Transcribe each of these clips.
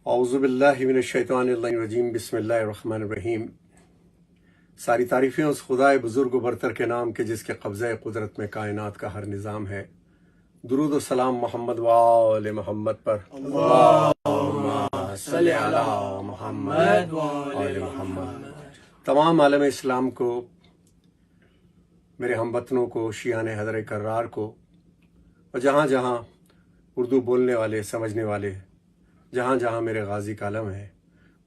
اعوذ باللہ من الشیطان الرجیم، بسم اللہ الرحمن الرحیم۔ ساری تعریفیں اس خدائے بزرگ و برتر کے نام کے جس کے قبضہ قدرت میں کائنات کا ہر نظام ہے۔ درود و سلام محمد و آل محمد پر، اللہم صلی علی محمد و آل محمد۔ تمام عالم اسلام کو، میرے ہم وطنوں کو، شیعان حیدر کرار کو، اور جہاں جہاں اردو بولنے والے سمجھنے والے، جہاں جہاں میرے غازی کالم ہے،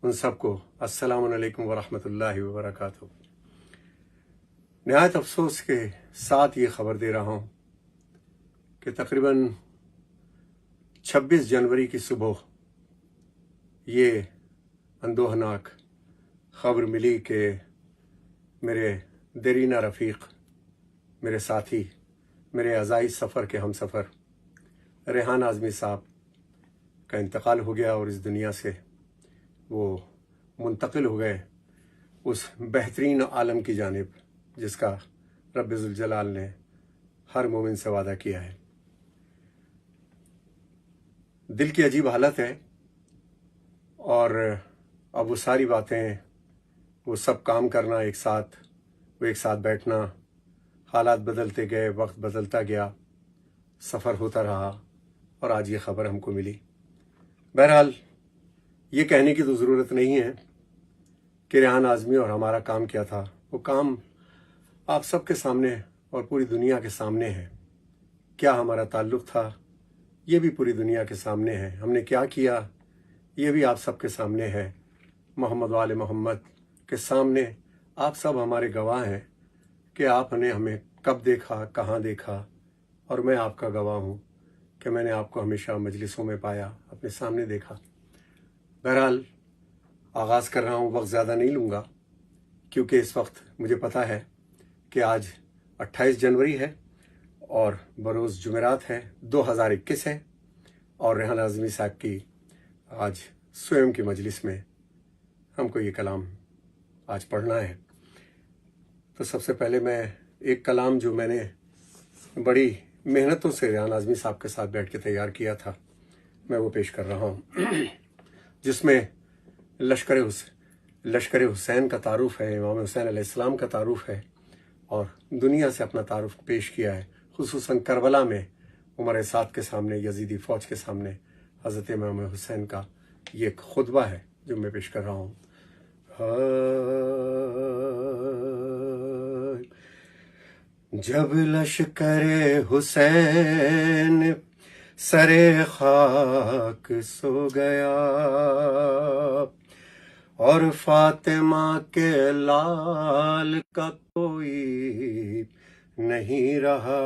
ان سب کو السلام علیکم ورحمۃ اللہ وبرکاتہ۔ نہایت افسوس کے ساتھ یہ خبر دے رہا ہوں کہ تقریباً 26 جنوری کی صبح یہ اندوہناک خبر ملی کہ میرے دیرینہ رفیق، میرے ساتھی، میرے عزائی سفر کے ہم سفر ریحان اعظمی صاحب کا انتقال ہو گیا، اور اس دنیا سے وہ منتقل ہو گئے اس بہترین عالم کی جانب جس کا رب ذوالجلال نے ہر مومن سے وعدہ کیا ہے۔ دل کی عجیب حالت ہے، اور اب وہ ساری باتیں، وہ سب کام کرنا ایک ساتھ، وہ ایک ساتھ بیٹھنا، حالات بدلتے گئے، وقت بدلتا گیا، سفر ہوتا رہا، اور آج یہ خبر ہم کو ملی۔ بہرحال یہ کہنے کی تو ضرورت نہیں ہے کہ ریحان اعظمی اور ہمارا کام کیا تھا۔ وہ کام آپ سب کے سامنے اور پوری دنیا کے سامنے ہے۔ کیا ہمارا تعلق تھا یہ بھی پوری دنیا کے سامنے ہے۔ ہم نے کیا کیا یہ بھی آپ سب کے سامنے ہے۔ محمد و آل محمد کے سامنے آپ سب ہمارے گواہ ہیں کہ آپ نے ہمیں کب دیکھا، کہاں دیکھا، اور میں آپ کا گواہ ہوں کہ میں نے آپ کو ہمیشہ مجلسوں میں پایا، اپنے سامنے دیکھا۔ بہرحال آغاز کر رہا ہوں، وقت زیادہ نہیں لوں گا کیونکہ اس وقت مجھے پتہ ہے کہ آج 28 جنوری ہے اور بروز جمعرات ہے، 2021 ہے، اور ریحان اعظمی صاحب کی آج سوئم کی مجلس میں ہم کو یہ کلام آج پڑھنا ہے۔ تو سب سے پہلے میں ایک کلام جو میں نے بڑی محنتوں سے ریحان اعظمی صاحب کے ساتھ بیٹھ کے تیار کیا تھا، میں وہ پیش کر رہا ہوں، جس میں لشکر حسین کا تعارف ہے، امام حسین علیہ السلام کا تعارف ہے، اور دنیا سے اپنا تعارف پیش کیا ہے، خصوصاً کربلا میں عمر سعد کے سامنے، یزیدی فوج کے سامنے حضرت امام حسین کا یہ ایک خطبہ ہے جو میں پیش کر رہا ہوں۔ جب لشکر حسین سر خاک سو گیا اور فاطمہ کے لال کا کوئی نہیں رہا،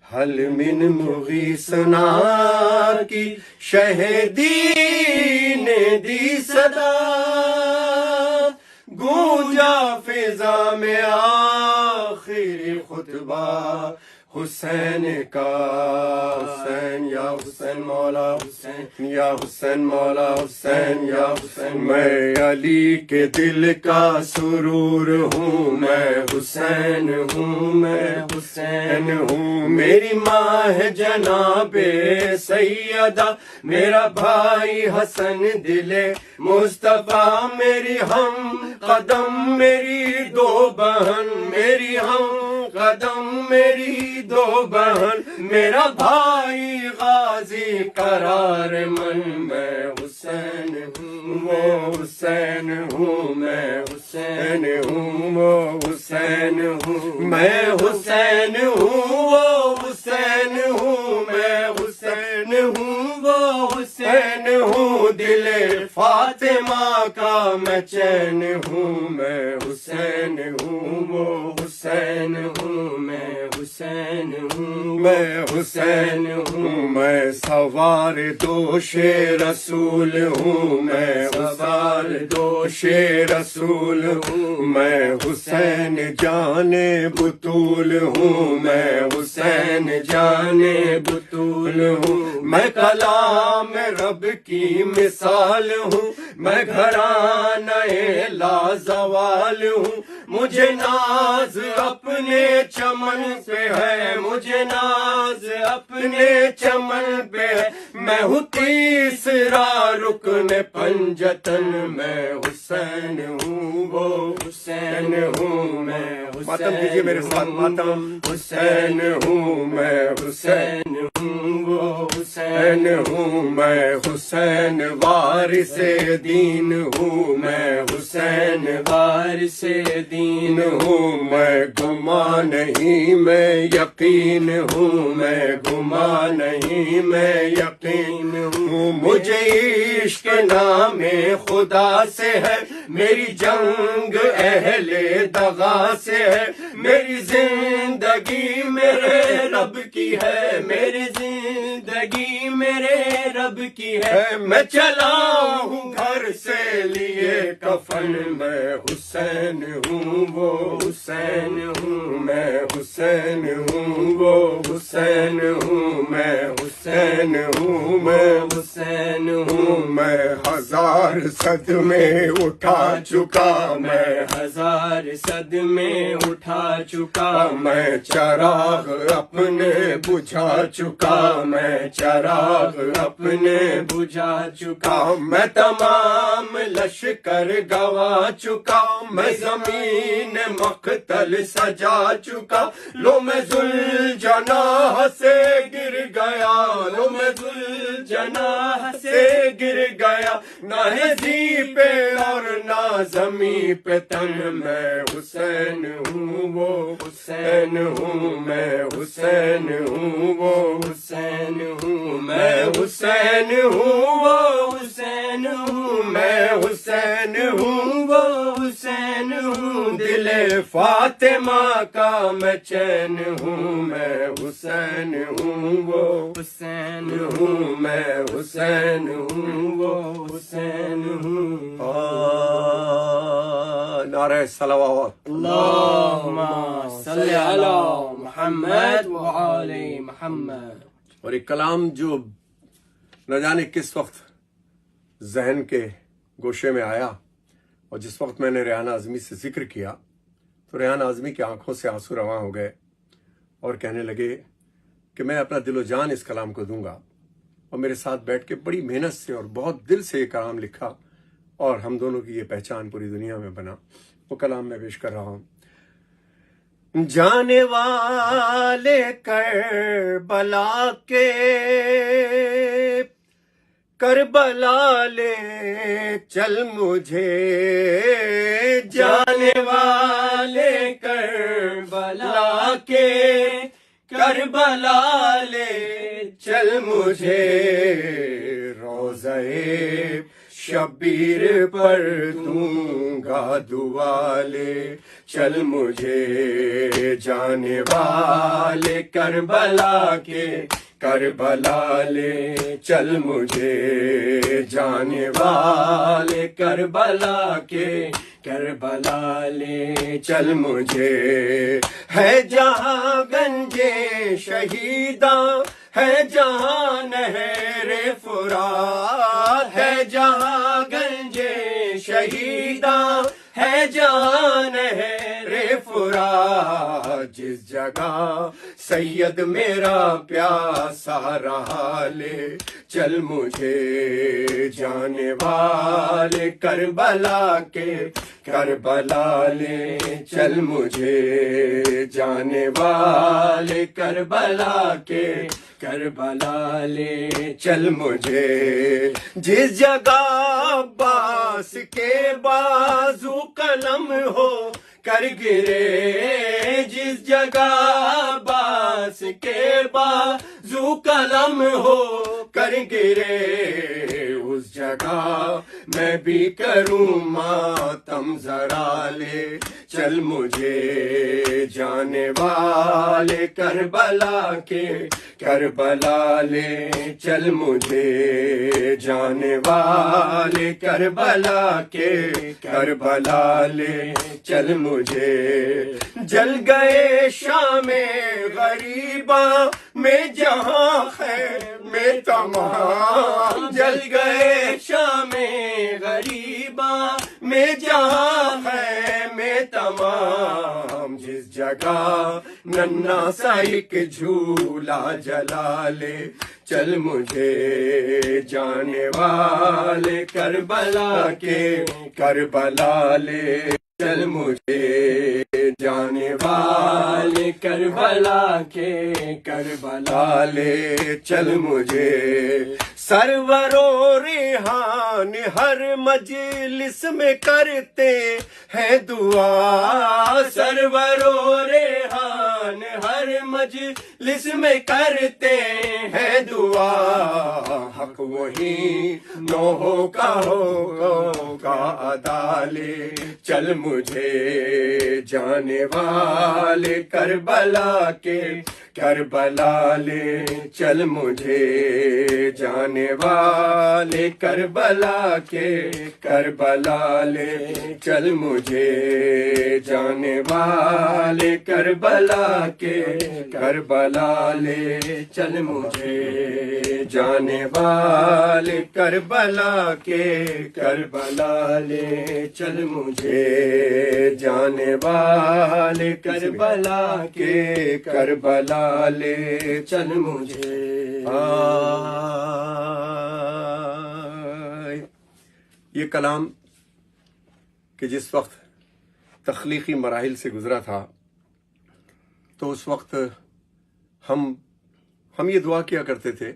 حل من مغیثنا کی شہدی نے دی صدا، گونجا فضا میں آخری خطبہ حسین کا، حسین یا حسین مولا حسین، یا حسین مولا حسین، یا حسین۔ میں علی کے دل کا سرور ہوں، میں حسین ہوں، میں حسین ہوں۔ میری ماں ہے جناب سیدہ، میرا بھائی حسن دل مصطفیٰ، میری ہم قدم میری دو بہن، میری ہم قدم میری دو بہن، میرا بھائی غازی قرار من، میں حسین ہوں، وہ حسین ہوں، میں حسین ہوں، وہ حسین ہوں، میں حسین ہوں، وہ حسین ہوں، میں حسین ہوں، وہ حسین ہوں، دل فاطمہ کا میں چین ہوں، میں حسین ہوں، وہ حسین ہوں، میں حسین ہوں، میں حسین ہوں۔ میں سوار دوش رسول ہوں، میں سوار دوش رسول ہوں، میں حسین جان بطول ہوں، میں حسین جان بطول ہوں۔ میں کلام رب کی مثال ہوں، میں گھرانہ لازوال ہوں، مجھے ناز اپنے چمن پہ ہے، مجھے ناز اپنے چمن پہ ہے، میں ہوں تیسرا رکن پنجتن، میں حسین ہوں وہ حسین ہوں میں ماتم کیجیے میرے ساتھ، ماتم حسین ہوں میں حسین ہوں وہ حسین ہوں میں حسین وارث دین ہوں میں حسین وارث دین ہوں میں گما نہیں میں یقین ہوں میں گما نہیں میں یقین ہوں مجھے عشق نام خدا سے ہے میری جنگ اہل دغا سے ہے میری زندگی میرے رب کی ہے میری زندگی میرے رب کی ہے میں چلا ہوں گھر سے لیے کفن میں حسین ہوں وہ حسین ہوں میں حسین ہوں وہ حسین ہوں میں حسین ہوں میں حسین ہوں میں ہزار صدمے اٹھا چکا میں ہزار صدمے اٹھا چکا میں چراغ اپنے بجھا چکا میں چراغ اپنے بجھا چکا میں تمام لشکر گوا چکا میں زمین مقتل سجا چکا لو میں ذوالجناح سے گر گیا لو میں ذوالجناح سے گر گیا نہ ہے زی پہ اور نہ زمین پہ تن میں حسین ہوں وہ حسین ہوں میں حسین ہوں وہ حسین ہوں میں حسین ہوں وہ حسین ہوں میں حسین ہوں وہ حسین ہوں دل فاطمہ کا میں چین ہوں میں حسین ہوں وہ حسین ہوں میں حسین ہوں وہ حسین ہوں نعرہ صلوات اللہم صلی علی محمد وآل محمد. اور ایک کلام جو نہ جانے کس وقت ذہن کے گوشے میں آیا اور جس وقت میں نے ریحانہ اعظمی سے ذکر کیا تو ریحانہ اعظمی کی آنکھوں سے آنسو رواں ہو گئے اور کہنے لگے کہ میں اپنا دل و جان اس کلام کو دوں گا، اور میرے ساتھ بیٹھ کے بڑی محنت سے اور بہت دل سے یہ کلام لکھا اور ہم دونوں کی یہ پہچان پوری دنیا میں بنا. وہ کلام میں پیش کر رہا ہوں. جانے والے کربلا کے کربلا لے چل مجھے جانے والے کربلا کے کربلا لے چل مجھے روضہ شبیر پر دوں گا دعا لے چل مجھے جانے والے کربلا کے کربلا لے چل مجھے جانے والے کربلا کے کربلا لے چل مجھے ہے جہاں گنجے شہیداں ہے جہاں نہر فرات ہے جہاں گنجے شہیداں ہے جہاں نہر فرات جس جگہ سید میرا پیاسا رہا لے چل مجھے جانے والے کربلا کے کربلا لے چل مجھے جانے والے کربلا کے کربلا لے چل مجھے جس جگہ عباس کے بازو قلم ہو کر گرے جس جگہ عباس کے بازو قلم ہو کر گرے اس جگہ میں بھی کروں ماتم ذرا لے چل مجھے جانے والے کربلا کے کربلا لے چل مجھے جانے والے کربلا کے کربلا لے چل مجھے جل گئے شام غریباں میں جہاں خیر میں تمام جل گئے شام غریباں میں جہاں خیر میں تمام لگا ننا سا ایک جھولا جلا لے چل مجھے جانے والے کربلا کے کربلا لے چل مجھے جانے والے کربلا کے کربلا لے چل مجھے سرور و ریحان ہر مجلس میں کرتے ہیں دعا سرور و ریحان ہر مجلس میں کرتے ہیں دعا حق وہی نوحہ کا ہوگا ادا لے چل مجھے جانے والے کربلا کے کربلا لے چل مجھے جانے والے کربلا کے کربلا لے چل مجھے جانے والے کربلا کے کربلا لے چل مجھے جانے والے کربلا کے کربلا لے چل مجھے جانے والے کربلا کے کربلا لے چل مجھے یہ کلام کہ جس وقت تخلیقی مراحل سے گزرا تھا تو اس وقت ہم یہ دعا کیا کرتے تھے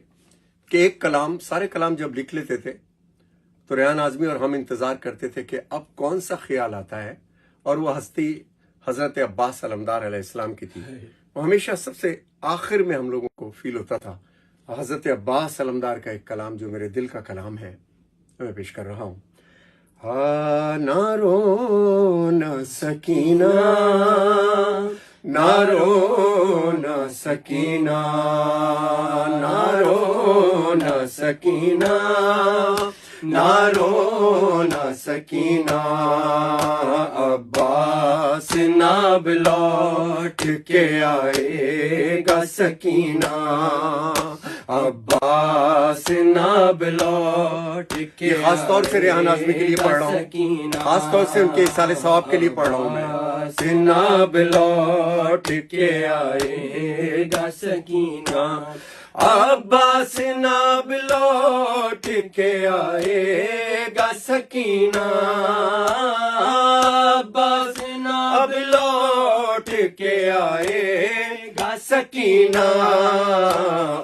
کہ ایک کلام سارے کلام جب لکھ لیتے تھے تو ریحان اعظمی اور ہم انتظار کرتے تھے کہ اب کون سا خیال آتا ہے اور وہ ہستی حضرت عباس علمدار علیہ السلام کی تھی وہ ہمیشہ سب سے آخر میں ہم لوگوں کو فیل ہوتا تھا حضرت عباس علمدار کا ایک کلام جو میرے دل کا کلام ہے میں پیش کر رہا ہوں نہ رو نہ سکینہ نہ رو نہ سکینہ نہ رو نہ سکینہ نہ رو نہ سکینہ عباس ناب لوٹ کے آئے گا سکینہ عباس ناب لوٹ کے خاص طور سے ریحان اعظمی کے لیے پڑھ رہا ہوں خاص طور سے ان کے اصال ثواب کے لیے پڑھ رہا ہوں میں ناب لوٹ کے آئے گا سکینہ عباس ناب لوٹ کے آئے گا سکینہ عباس ناب لوٹ کے آئے گا سکینہ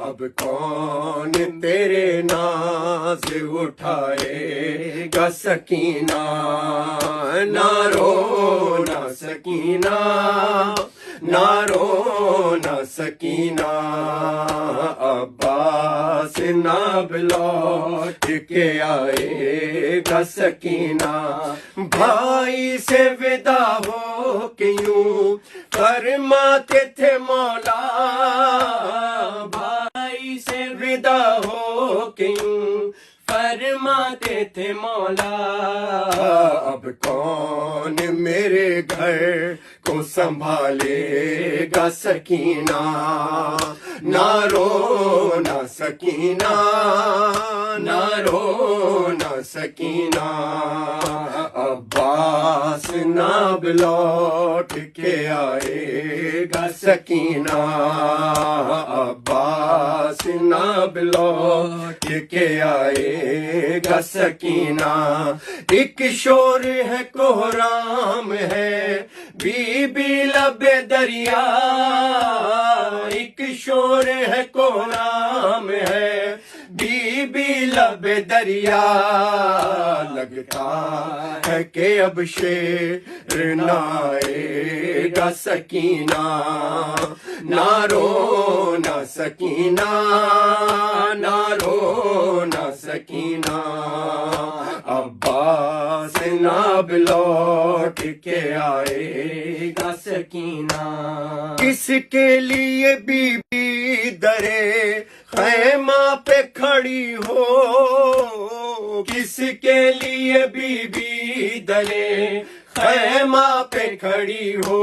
اب کون تیرے ناز اٹھائے گا سکینہ نہ رو نہ سکینہ نہ رو نہ سکینہ عباس ناب لوٹ کے آئے گا سکینہ بھائی سے ودا ہو کے یوں فرماتے تھے مولا بھائی سے ودا ہو کے یوں فرماتے تھے مولا اب کون میرے گھر کو سنبھالے گا سکینہ نہ رو نہ سکینہ نہ رو نہ سکینہ عباس ناب لوٹ کے آئے گا سکینہ عباس ناب لوٹ کے آئے گا سکینہ ایک شور ہے کوہرام ہے بی بی لب دریا ایک شور ہے کوہرام ہے بی بی لب دریا لگتا ہے کہ اب شیر نہ آئے گا سکینہ نہ رو نہ سکینہ نہ رو نہ سکینہ عباس ناب لوٹ کے آئے گا سکینہ کس کے لیے بی بی درے خیمہ پہ کھڑی ہو کس کے لیے بی بی درے خیمہ پہ کھڑی ہو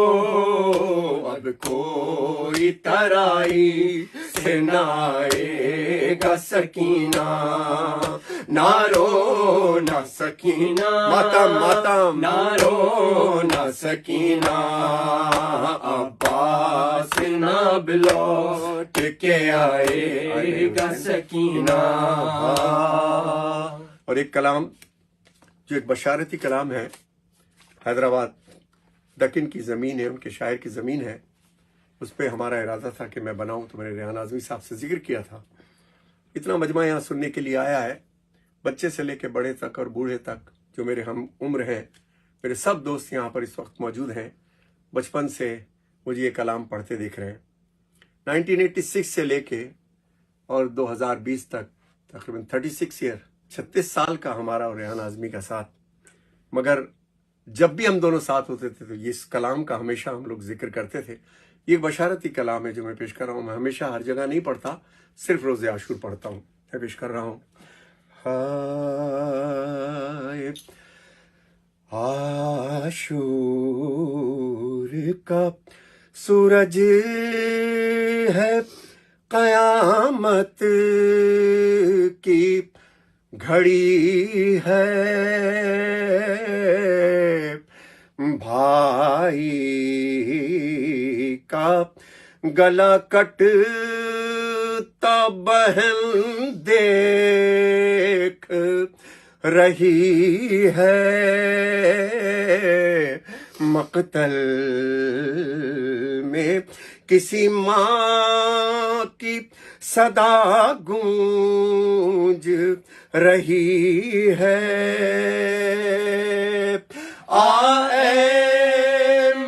اب کوئی ترائی سے نہ آئے گا سکینہ نہ رو نہ سکینہ ماتم ماتم نہ رو نہ سکینہ عباس نہ بلوٹ کے آئے گا سکینہ. اور ایک کلام جو ایک بشارتی کلام ہے، حیدرآباد دکن کی زمین ہے، ان کے شاعر کی زمین ہے، اس پہ ہمارا ارادہ تھا کہ میں بناؤں تو میں نے ریحان اعظمی صاحب سے ذکر کیا تھا. اتنا مجمع یہاں سننے کے لیے آیا ہے، بچے سے لے کے بڑے تک اور بوڑھے تک جو میرے ہم عمر ہیں، میرے سب دوست یہاں پر اس وقت موجود ہیں، بچپن سے مجھے یہ کلام پڑھتے دیکھ رہے ہیں. 1986 سے لے کے اور 2020 تک تقریباً 36 ایئر 36 سال کا ہمارا اور ریحان اعظمی کا ساتھ. مگر جب بھی ہم دونوں ساتھ ہوتے تھے تو اس کلام کا ہمیشہ ہم لوگ ذکر کرتے تھے. یہ بشارتی کلام ہے جو میں پیش کر رہا ہوں. میں ہمیشہ ہر جگہ نہیں پڑھتا، صرف روز عاشور پڑھتا ہوں. میں پیش کر رہا ہوں. عاشور کا سورج ہے قیامت کی گھڑی ہے، بھائی کا گلا کٹتا بہن دیکھ رہی ہے، مقتل میں کسی ماں کی صدا گونج رہی ہے. آئے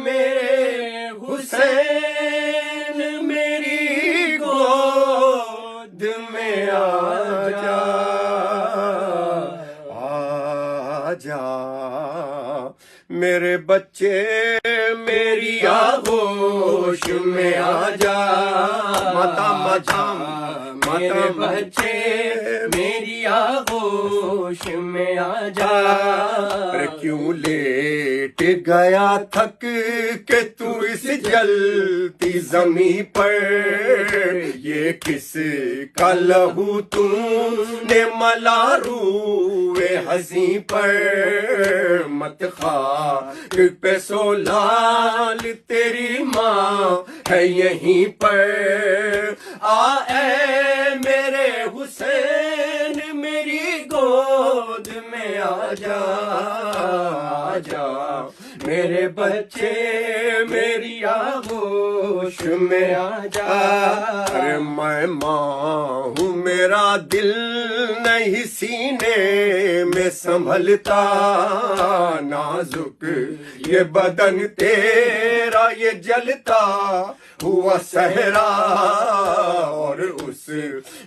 میرے حسین میری گود میں آ جا، آ جا میرے بچے میری آغوش میں آ جا. ماتا ماتا میرے بچے میری آغوش میں آ جا. ارے کیوں لیٹ گیا تھک کہ تو اس جلتی زمین پر، یہ کس کا لہو تم نے ملا روئے ہنسی پر، مت خاک پہ سو لال تیری ماں ہے یہیں پر. آئے میرے حسین میری گود میں آ جا، آ جا میرے بچے میری آغوش میں آ جا. ارے میں ماں ہوں میرا دل نہیں سینے میں سنبھلتا، نازک یہ بدن تیرا یہ جلتا ہوا صحرا، اور اس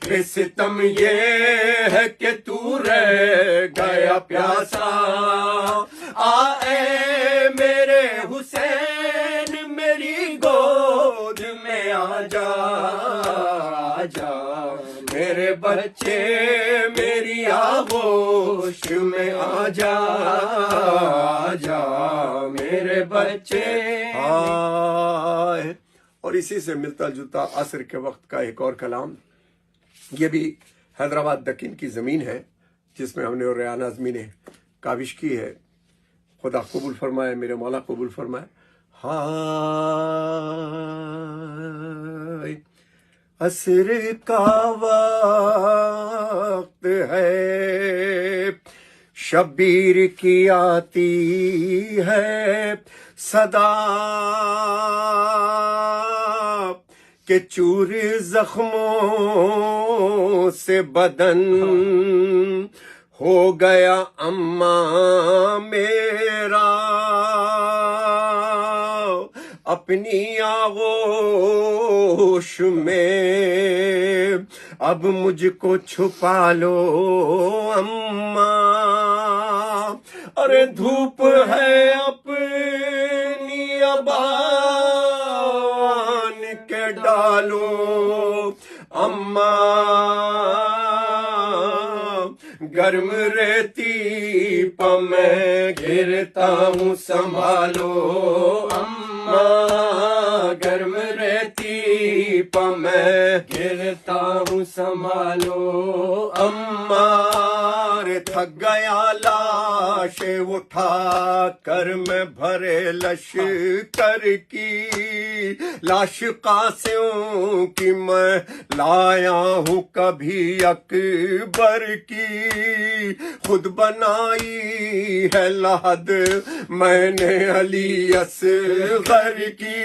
پہ ستم یہ ہے کہ تو رہ گیا پیاسا. آئے میرے حسین میری گود میں آ جا، آ جا میرے بچے میری آغوش میں آ جا، آ جا میرے بچے آئے. اور اسی سے ملتا جلتا عصر کے وقت کا ایک اور کلام، یہ بھی حیدرآباد دکن کی زمین ہے جس میں ہم نے اور ریحان اعظمی نے کاوش کی ہے. خدا قبول فرمائے، میرے مولا قبول فرمائے. ہائے عصر کا وقت ہے، شبیر کی آتی ہے صدا، کہ چور زخموں سے بدن ہو گیا اماں میرا، اپنی آغوش میں اب مجھ کو چھپا لو اماں. ارے دھوپ ہے اپنی ابان کے ڈالو اماں، گرم ریتی پہ میں گرتا ہوں سنبھالو اماں، گرم ریتی پہ میں گرتا ہوں سنبھالو اماں، رے تھک گیا لاش اٹھا کر میں بھرے لشکر کی، لاش قاسم کی میں لایا ہوں کبھی اکبر کی، خود بنائی ہے لحد میں نے علی اصغر کی،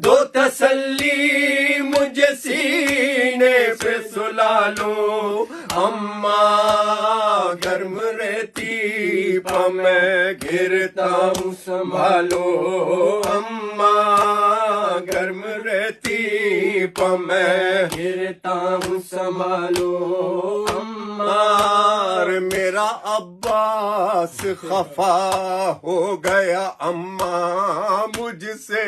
دو تسلی مجھے سینے پہ سلا لو اماں، گرم ریتی پہ میں گرتا ہوں سنبھالو اماں، گرم ریتی پہ میں گرتا ہوں سنبھالو اماں، میرا عباس خفا ہو گیا اماں مجھ سے،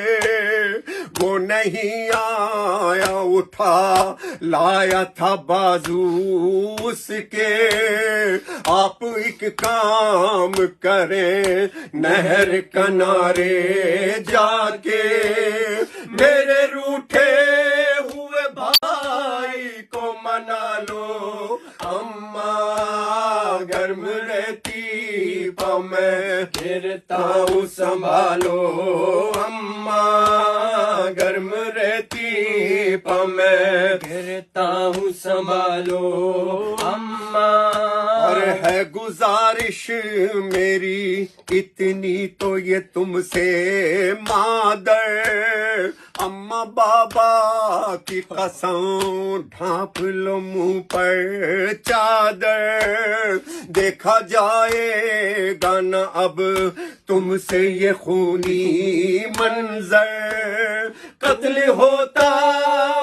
وہ نہیں آیا اٹھا لایا تھا بازو اس کے، آپ ایک کام کریں نہر کنارے جا کے، میرے روٹھے ہوئے بھائی کو منا لو اماں، گرم ریتی پہ میں گرتا ہوں سنبھالو اماں، گرم ریتی پہ میں گرتا ہوں سنبھالو اماں، اور ہے گزارش میری اتنی تو یہ تم سے مادر، اماں بابا کی قسم ڈھانپ لو منہ پر چادر، دیکھا جائے گا نہ اب تم سے یہ خونی منظر، قتل ہوتا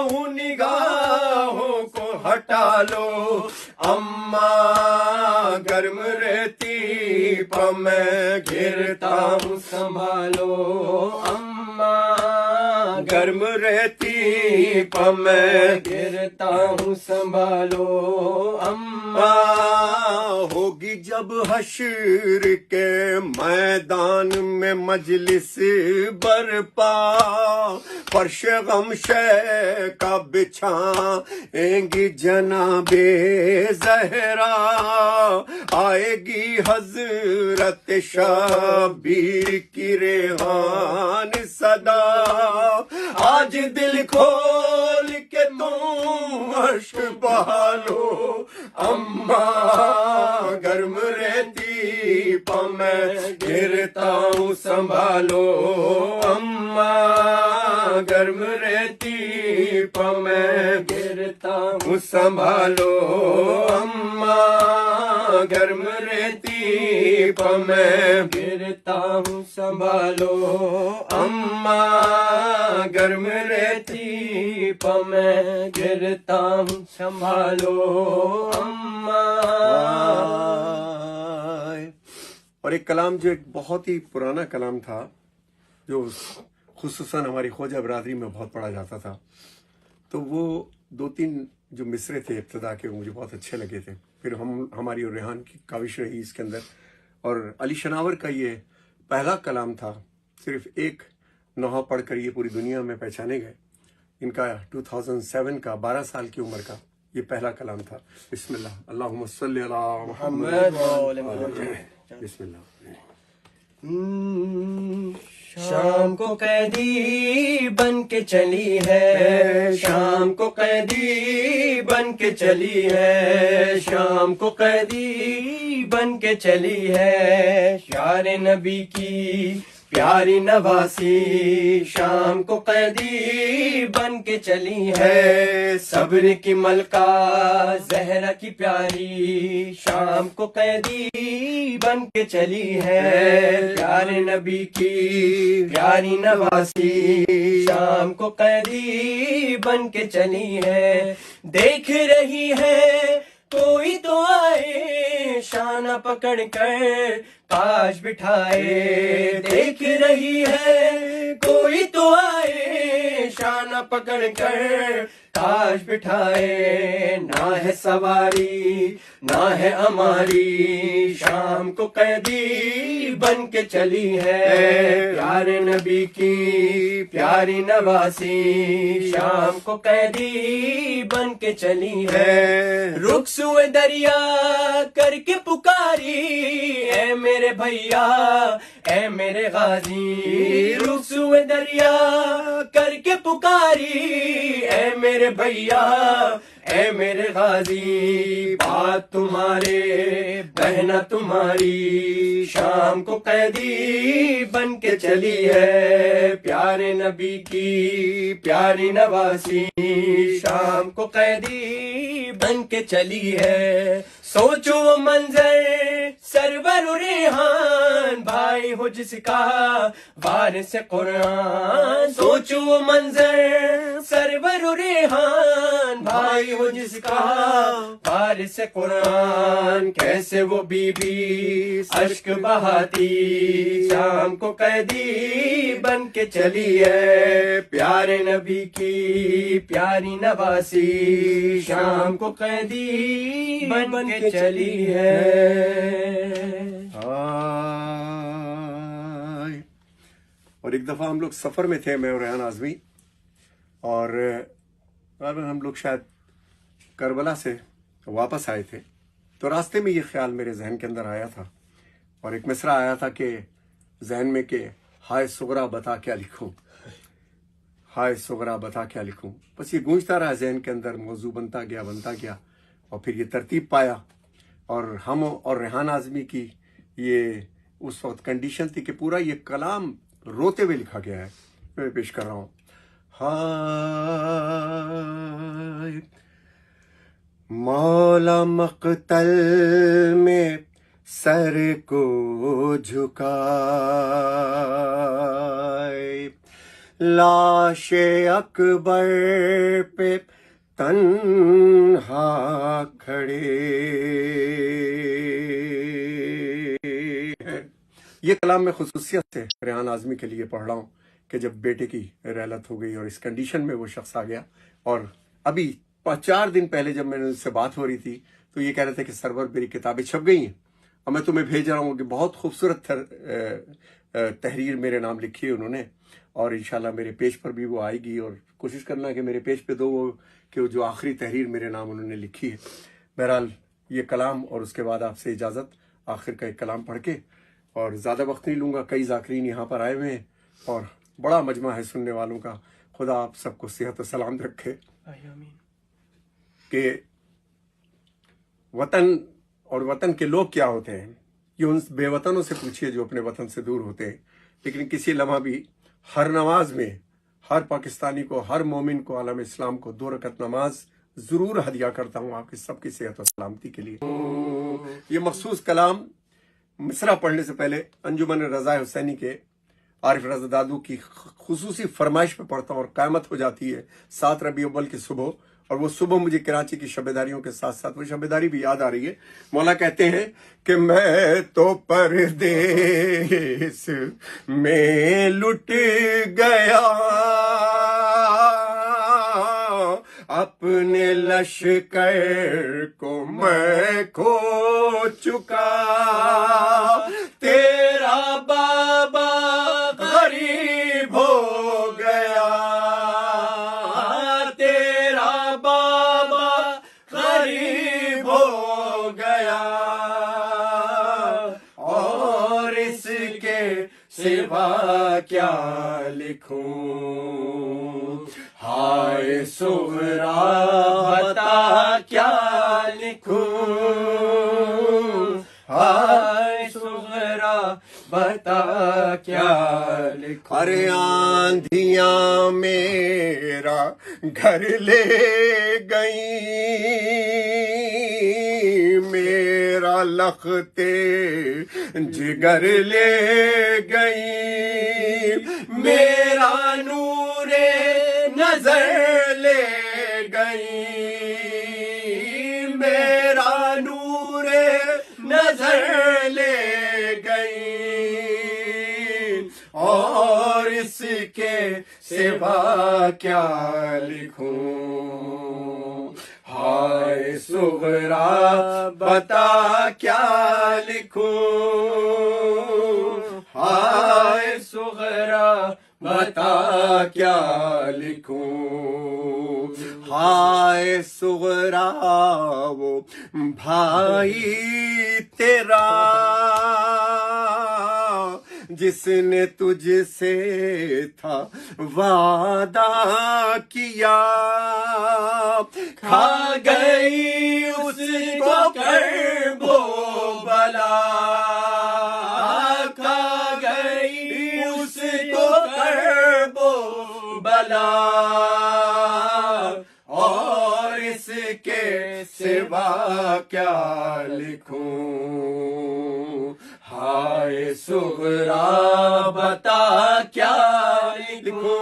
ہوں نگاہوں کو ہٹا لو اماں، گرم ریتی پہ میں گرتا ہوں سنبھالو اماں، گرم ریتی پہ میں گرتا ہوں سنبھالو اماں، ہوگی جب حشر کے میدان میں مجلس برپا، فرش غم شے کا بچھائیں گی جناب زہرا، آئے گی حضرت شبیر کی ریحان صدا، آج دل کھول کے تم اشک بہالو اماں، گرم ریتی پہ میں گرتا ہوں سنبھالو اماں، گرم ریتی پہ میں گرتا ہوں ہوں سنبھالو اماں، گرم ریتی پہ میں گرتا ہوں سنبھالو اماں، گرم ریتی پہ میں گرتا ہوں سنبھالو اماں، اور ایک کلام جو ایک بہت ہی پرانا کلام تھا، جو خصوصاً ہماری خواجہ برادری میں بہت پڑھا جاتا تھا، تو وہ دو تین جو مصرے تھے ابتدا کے، وہ مجھے بہت اچھے لگے تھے، پھر ہماری اور ریحان کی کاوش رہی اس کے اندر، اور علی شناور کا یہ پہلا کلام تھا، صرف ایک نوحہ پڑھ کر یہ پوری دنیا میں پہچانے گئے، ان کا 2007 کا 12 سال کی عمر کا یہ پہلا کلام تھا۔ بسم اللہ، اللہم صلی علی محمد بسم اللہ۔ شام کو قیدی بن کے چلی ہے، شام کو قیدی بن کے چلی ہے، شام کو قیدی بن کے چلی ہے، پیارے نبی کی پیاری نواسی، شام کو قیدی بن کے چلی ہے، صبر کی ملکہ زہرا کی پیاری، شام کو قیدی بن کے چلی ہے، پیارے نبی کی پیاری نواسی، شام کو قیدی بن کے چلی ہے، دیکھ رہی ہے کوئی تو آئے شانہ پکڑ کر کاش بٹھائے، دیکھ رہی ہے کوئی تو آئے شانہ پکڑ کر تاج بٹھائے، نہ ہے سواری نہ ہے ہماری، شام کو قیدی بن کے چلی ہے پیارے نبی کی پیاری نواسی، شام کو قیدی بن کے چلی ہے، رخ سوئے دریا کر کے پکاری، اے میرے بھیا اے میرے غازی، رخ سوئے دریا کر کے پکاری، اے میرے بھیا اے میرے غازی، بات تمہارے بہنا تمہاری، شام کو قیدی بن کے چلی ہے پیارے نبی کی پیاری نواسی، شام کو قیدی بن کے چلی ہے، سوچو منظر سرور ریحان بھائی ہو جس کا وارث قرآن، سوچو منظر سرور ریحان بھائی ہو جس کا وارث قرآن، کیسے وہ بی بی اشک بہاتی، شام کو قیدی بن کے چلی ہے پیارے نبی کی پیاری نواسی، شام کو قیدی بن کے چلی ہے۔ اور ایک دفعہ ہم لوگ سفر میں تھے، میں اور ریحان اعظمی، اور ہم لوگ شاید کربلا سے واپس آئے تھے، تو راستے میں یہ خیال میرے ذہن کے اندر آیا تھا، اور ایک مصرع آیا تھا کہ ذہن میں کہ ہائے صغرا بتا کیا لکھوں، ہائے صغرا بتا کیا لکھوں، بس یہ گونجتا رہا ذہن کے اندر، موضوع بنتا گیا، اور پھر یہ ترتیب پایا، اور ہم اور ریحان اعظمی کی یہ اس وقت کنڈیشن تھی کہ پورا یہ کلام روتے ہوئے لکھا گیا ہے، میں پیش کر رہا ہوں۔ ہائے مولا مقتل میں سر کو جھکائے، لاش اکبر پہ تنہا کھڑے ہیں۔ یہ کلام میں خصوصیت سے ریحان اعظمی کے لیے پڑھ رہا ہوں کہ جب بیٹے کی رحلت ہو گئی اور اس کنڈیشن میں وہ شخص آ گیا، اور ابھی 4 دن پہلے جب میں نے اس سے بات ہو رہی تھی تو یہ کہہ رہے تھے کہ سرور میری کتابیں چھپ گئی ہیں، اور میں تمہیں بھیج رہا ہوں کہ بہت خوبصورت تحریر میرے نام لکھی ہے انہوں نے، اور انشاءاللہ میرے پیج پر بھی وہ آئے گی، اور کوشش کرنا کہ میرے پیج پہ دو وہ کہ جو آخری تحریر میرے نام انہوں نے لکھی ہے۔ بہرحال یہ کلام، اور اس کے بعد آپ سے اجازت آخر کا ایک کلام پڑھ کے، اور زیادہ وقت نہیں لوں گا، کئی ذاکرین یہاں پر آئے ہوئے ہیں اور بڑا مجمع ہے سننے والوں کا، خدا آپ سب کو صحت و سلام رکھے۔ کہ وطن اور وطن کے لوگ کیا ہوتے ہیں، یہ ان بے وطنوں سے پوچھئے جو اپنے وطن سے دور ہوتے ہیں، لیکن کسی لمحہ بھی ہر نماز میں ہر پاکستانی کو، ہر مومن کو، عالم اسلام کو 2 رکعت نماز ضرور ہدیہ کرتا ہوں آپ کی سب کی صحت و سلامتی کے لیے۔ یہ مخصوص کلام مصرع پڑھنے سے پہلے انجمن رضا حسینی کے عارف رضا دادو کی خصوصی فرمائش پہ پڑھتا ہوں، اور قیامت ہو جاتی ہے 7 ربیع الاول کی صبح، اور وہ صبح مجھے کراچی کی شبیداریوں کے ساتھ ساتھ وہ شبیداری بھی یاد آ رہی ہے۔ مولا کہتے ہیں کہ میں تو پردیس میں لٹ گیا، اپنے لشکر کو میں کھو چکا، تیرا بابا غریب ہو گیا، تیرا بابا غریب ہو گیا، اور اس کے سوا کیا لکھوں، ہائے صغرا بتا کیا لکھوں، ہائے صغرا بتا کیا لکھوں، ارے آندھیاں میرا گھر لے گئی، میرا لختے جگر لے گئی، میرا نور نظر لے گئی، میرا نور نظر لے گئی، اور اس کے سوا کیا لکھوں ہائے صغرا بتا کیا لکھوں ہائے صغرا بتا کیا لکھوں ہائے صغرا وہ بھائی تیرا جس نے تجھ سے تھا وعدہ کیا کھا گئی اس کو کرب و بلا کھا گئی اس کو کرب و بلا اور اس کے سوا کیا لکھوں ہائے صغرا بتا کیا لکھوں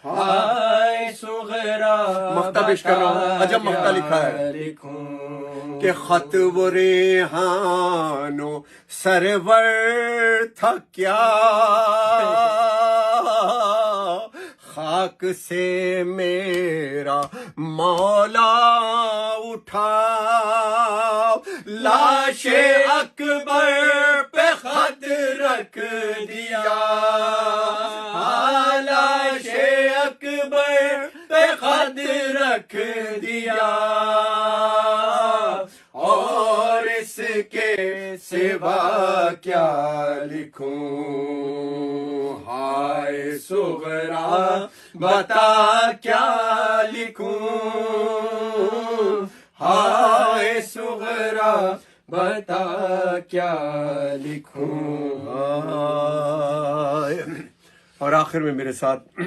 ہائے صغرا مقطع پیش کر رہا ہوں عجب مقطع لکھا ہے کہ خط و ریحان و سرور تھا کیا خاک سے میرا مولا اٹھا لاش اکبر پہ خط رکھ دیا لاش اکبر پہ خط رکھ دیا اور اس کے سوا کیا لکھوں ہائے صغرا بتا کیا لکھوں ہائے صغرا بتا کیا لکھوں اور آخر میں میرے ساتھ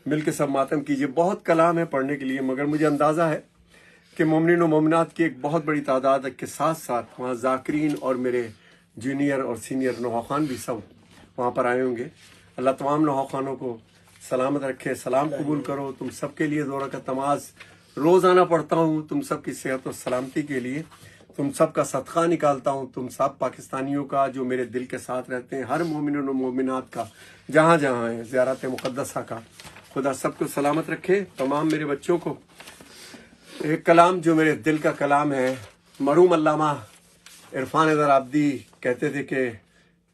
مل کے سب ماتم کیجئے بہت کلام ہے پڑھنے کے لیے مگر مجھے اندازہ ہے کہ مومنین و مومنات کی ایک بہت بڑی تعداد کے ساتھ ساتھ وہاں ذاکرین اور میرے جونیئر اور سینئر نوحہ بھی سب وہاں پر آئے ہوں گے اللہ تمام نوحہ کو سلامت رکھے سلام قبول کرو تم سب کے لیے 2 رکعت نماز روزانہ پڑھتا ہوں تم سب کی صحت و سلامتی کے لیے تم سب کا صدقہ نکالتا ہوں تم سب پاکستانیوں کا جو میرے دل کے ساتھ رہتے ہیں ہر مومنین و مومنات کا جہاں جہاں ہیں زیارت مقدسہ کا خدا سب کو سلامت رکھے تمام میرے بچوں کو ایک کلام جو میرے دل کا کلام ہے مرحوم علامہ عرفان حیدر عابدی کہتے تھے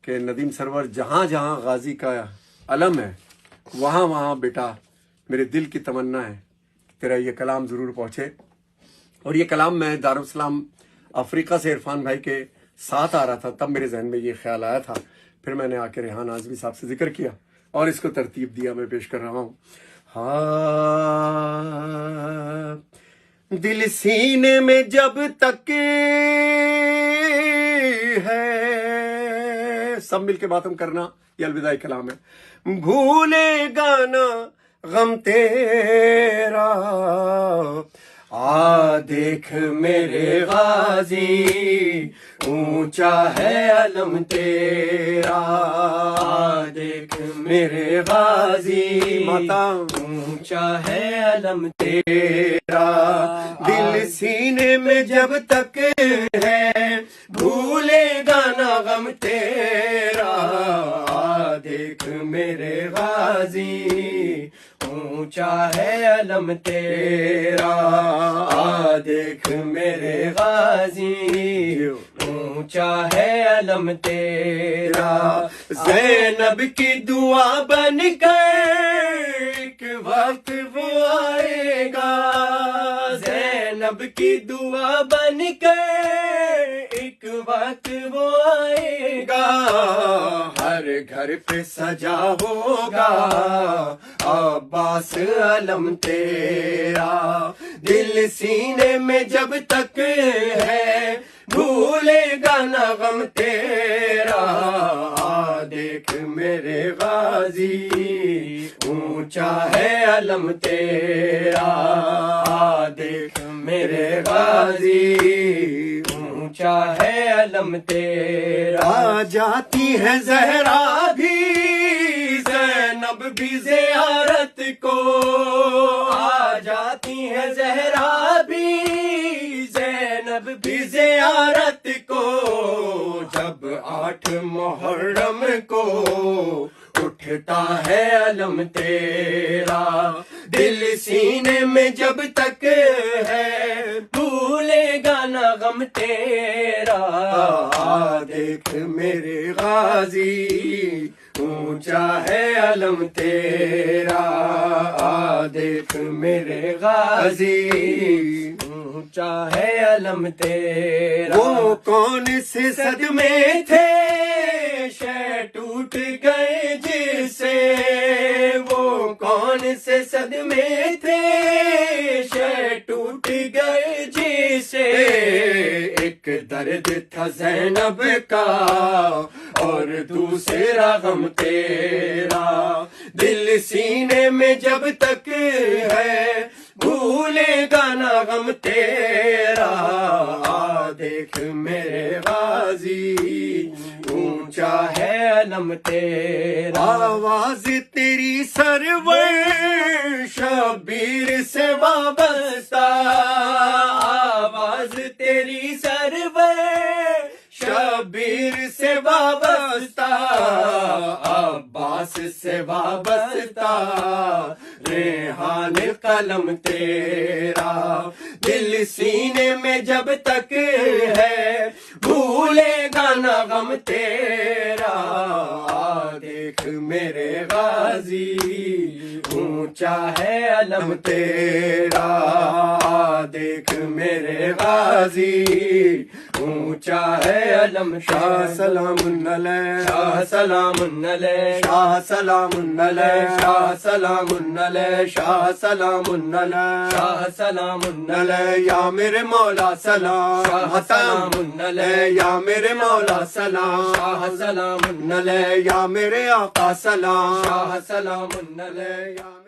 کہ ندیم سرور جہاں جہاں غازی کا علم ہے وہاں وہاں بیٹا میرے دل کی تمنا ہے تیرا یہ کلام ضرور پہنچے اور یہ کلام میں دارالسلام افریقہ سے عرفان بھائی کے ساتھ آ رہا تھا تب میرے ذہن میں یہ خیال آیا تھا پھر میں نے آ کے ریحان اعظمی صاحب سے ذکر کیا اور اس کو ترتیب دیا میں پیش کر رہا ہوں دل سینے میں جب تک ہے سب مل کے باتم کرنا یہ الوداعی کلام ہے بھولے گانا غم تیرا آ دیکھ میرے غازی اونچا ہے علم تیرا آ دیکھ میرے غازی ماتا اونچا ہے علم تیرا دل سینے میں جب تک ہے بھولے گانا غم تیرا آ دیکھ میرے غازی اونچا ہے علم تیرا آ دیکھ میرے غازی اونچا ہے علم تیرا زینب کی دعا بن کر ایک وقت وہ آئے گا زینب کی دعا بن کر ایک وقت وہ آئے گا ہر گھر پہ سجا ہوگا عباس علم تیرا دل سینے میں جب تک ہے بھولے گا نہ غم تیرا آ دیکھ میرے غازی اونچا ہے علم تیرا آ دیکھ میرے غازی اونچا ہے علم تیرا جاتی ہے زہرا بھی زینب بھی زیارت کو آ جاتی ہے زہرا بھی زینب بھی زیارت کو جب 8 محرم کو اٹھتا اٹھتا ہے علم تیرا، دل سینے میں جب تک ہے بھولے گا نہ غم تیرا۔ دیکھ میرے غازی اونچا ہے علم تیرا، دیکھ میرے غازی اونچا ہے علم تیرا۔ وہ کون سے صدمے تھے شے ٹوٹ گئے جس سے، وہ کون سے صدمے تھے شے ٹوٹ گئے جس سے۔ ایک درد تھا زینب کا اور دوسرا غم تیرا، دل سینے میں جب تک ہے بھولے گا نہ غم تیرا۔ دیکھ میرے غازی اونچا ہے علم تیرا۔ آواز تیری سرور شبیر سے وابستہ، آواز تیری سرور شبیر سے وابستہ، عباس سے وابستہ، ریحان قلم تیرا، دل سینے میں جب تک ہے بھولے گا نہ غم تیرا۔ دیکھ میرے غازی اونچا ہے علم تیرا، دیکھ میرے غازی اونچا ہے علم۔ شاہ سلام علیہ، شاہ سلام علیہ، شاہ سلام علیہ، شاہ سلام علیہ، شاہ سلام علیہ، شاہ سلام علیہ یا میرے مولا سلام، شاہ سلام علیہ، یا میرے مولا سلام، شاہ سلام علیہ یا میرے آقا سلام، شاہ سلام علیہ۔